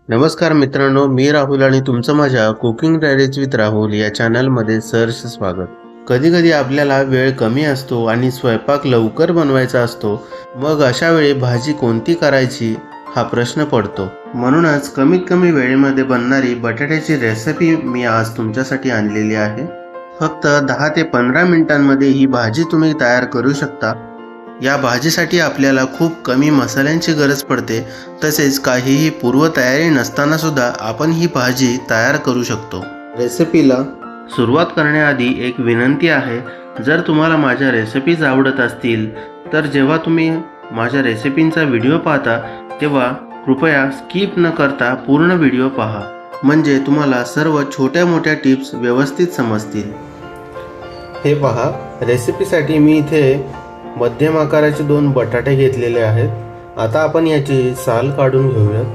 नमस्कार मित्रांनो, मी राहुल आणि तुमचं माझ्या कुकिंग डायरीज विथ राहुल या चॅनलमध्ये सहर्ष स्वागत. कधी कधी आपल्याला वेळ कमी असतो आणि स्वयंपाक लवकर बनवायचा असतो. मग अशा वेळी भाजी कोणती करायची हा प्रश्न पडतो. म्हणूनच कमीत कमी वेळेमध्ये बनणारी बटाट्याची रेसिपी मी आज तुमच्यासाठी आणलेली आहे. फक्त 10 ते 15 मिनिटांमध्ये ही भाजी तुम्ही तयार करू शकता. या भाजीसाठी आपल्याला खूप कमी मसाल्यांची गरज पडते. तसेच काहीही पूर्वतयारी नसताना सुद्धा आपण ही भाजी तयार करू शकतो. रेसिपीला सुरुवात करण्याआधी एक विनंती आहे. जर तुम्हाला माझ्या रेसिपीज आवडत असतील तर जेव्हा तुम्ही माझ्या रेसिपींचा व्हिडिओ पाहता तेव्हा कृपया स्किप न करता पूर्ण व्हिडिओ पहा, म्हणजे तुम्हाला सर्व छोट्या मोठ्या टिप्स व्यवस्थित समजतील. हे पहा, रेसिपीसाठी मी इथे मध्यम आकाराचे 2 बटाटे घेतलेले आहेत. आता आपण याची साल काढून घेऊयात.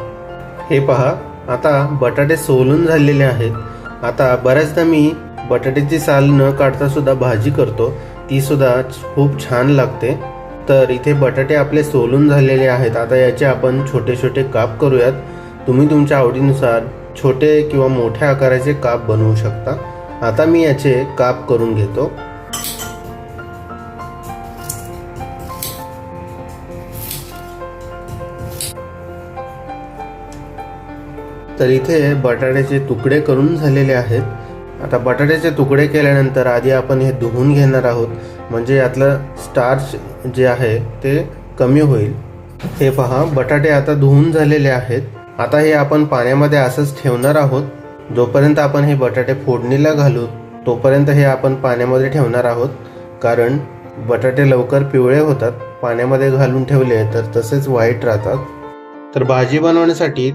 हे पहा, आता बटाटे सोलून झालेले आहेत. आता बऱ्याचदा मी बटाट्याची साल न काढता सुद्धा भाजी करतो, ती सुद्धा खूप छान लागते. तर इथे बटाटे आपले सोलून झालेले आहेत. आता याचे आपण छोटे छोटे काप करूयात. तुम्ही तुमच्या आवडीनुसार छोटे किंवा मोठ्या आकाराचे काप बनवू शकता. आता मी याचे काप करून घेतो. तर इथे बटाट्याचे तुकडे करून झालेले आहेत. आता बटाट्याचे तुकडे केल्यानंतर आधी आपण हे धुवून घेणार आहोत, म्हणजे यातलं स्टार्च जे आहे ते कमी होईल. हे पहा, बटाटे आता धुवून झालेले आहेत. आता हे आपण पाण्यामध्ये असंच ठेवणार आहोत. जोपर्यंत आपण हे बटाटे फोडणीला घालू तोपर्यंत हे आपण पाण्यामध्ये ठेवणार आहोत, कारण बटाटे लवकर पिवळे होतात. पाण्यामध्ये घालून ठेवले तर तसेच व्हाईट राहतात. तर भाजी बनवण्यासाठी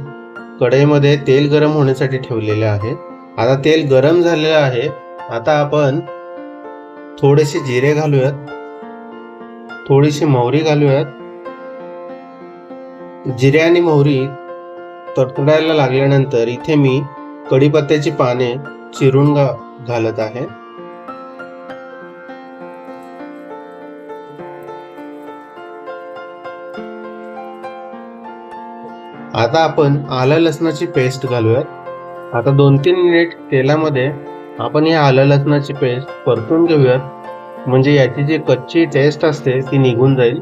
कढईमध्ये तेल गरम होण्यासाठी ठेवलेले आहे. आता तेल गरम झालेलं आहे. आता आपण थोडेसे जिरे घालूयात, थोडीशी मोहरी घालूयात. जिरे आणि मोहरी तडतडायला लागल्यानंतर इथे मी कढीपत्त्याची पाने चिरून घालत आहे. आता आपण आलं लसणाची पेस्ट घालूयात. आता 2-3 मिनिट तेलामध्ये आपण या आलं लसणाची पेस्ट परतून घेऊयात, म्हणजे याची जी कच्ची टेस्ट असते ती निघून जाईल.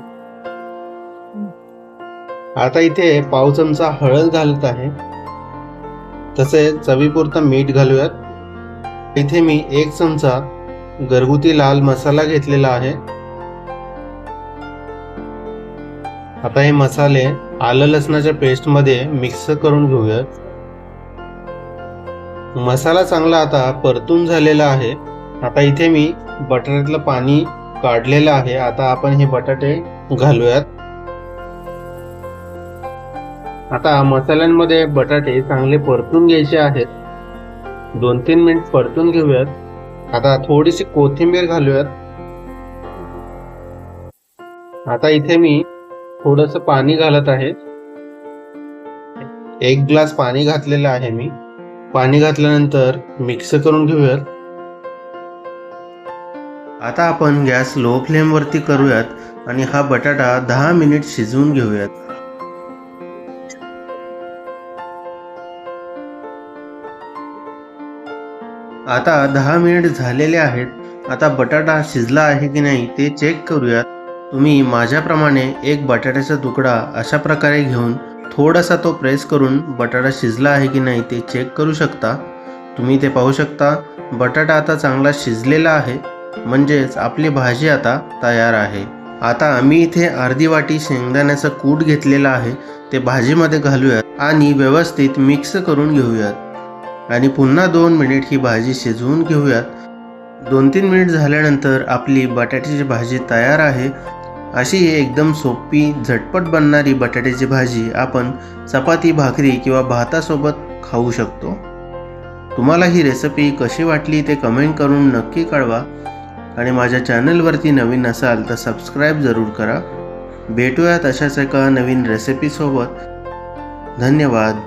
आता इथे पाव चमचा हळद घालत आहे. तसेच चवीपुरतं मीठ घालूयात. इथे मी 1 चमचा घरगुती लाल मसाला घेतलेला आहे. आता हे मसाले आलं लसणाच्या पेस्टमध्ये मिक्स करून घेऊयात. मसाला चांगला आता परतून झालेला आहे. आता इथे मी बटाट्यातलं पाणी काढलेलं आहे. आता आपण हे बटाटे घालूयात. आता मसाल्यांमध्ये बटाटे चांगले परतून घ्यायचे आहेत. 2-3 मिनिट परतून घेऊयात. आता थोडीशी कोथिंबीर घालूयात. आता इथे मी थोडंसं पाणी घालत आहे. 1 ग्लास पाणी घातलेलं आहे मी. पाणी घातल्यानंतर मिक्स करून घेऊयात. आता आपण गॅस लो फ्लेम वरती करूयात आणि हा बटाटा 10 मिनिट शिजवून घेऊयात. आता 10 मिनिट झालेले आहेत. आता बटाटा शिजला आहे की नाही ते चेक करूयात. तुम्ही माझ्याप्रमाणे एक बटाट्याचा तुकडा अशा प्रकारे घेऊन थोडासा तो प्रेस करून बटाटा शिजला आहे की नाही ते चेक करू शकता. तुम्ही ते पाहू शकता, बटाटा आता चांगला शिजलेला आहे, म्हणजेच आपली भाजी आता तयार आहे. आता आम्ही इथे अर्धी वाटी शेंगदाण्याचं कूट घेतलेलं आहे. ते भाजीमध्ये घालूयात आणि व्यवस्थित मिक्स करून घेऊयात आणि पुन्हा 2 मिनिट ही भाजी शिजवून घेऊयात. 2-3 मिनिट झाल्यानंतर आपली बटाट्याची भाजी तयार आहे. अशी एकदम सोपी झटपट बनणारी बटाट्याची भाजी आपण चपाती, भाकरी किंवा भातासोबत खाऊ शकतो. तुम्हाला ही रेसिपी कशी वाटली ते कमेंट करून नक्की कळवा आणि माझ्या चॅनलवरती नवीन असाल तर सबस्क्राईब जरूर करा. भेटूयात अशाच एका नवीन रेसिपीसोबत. धन्यवाद.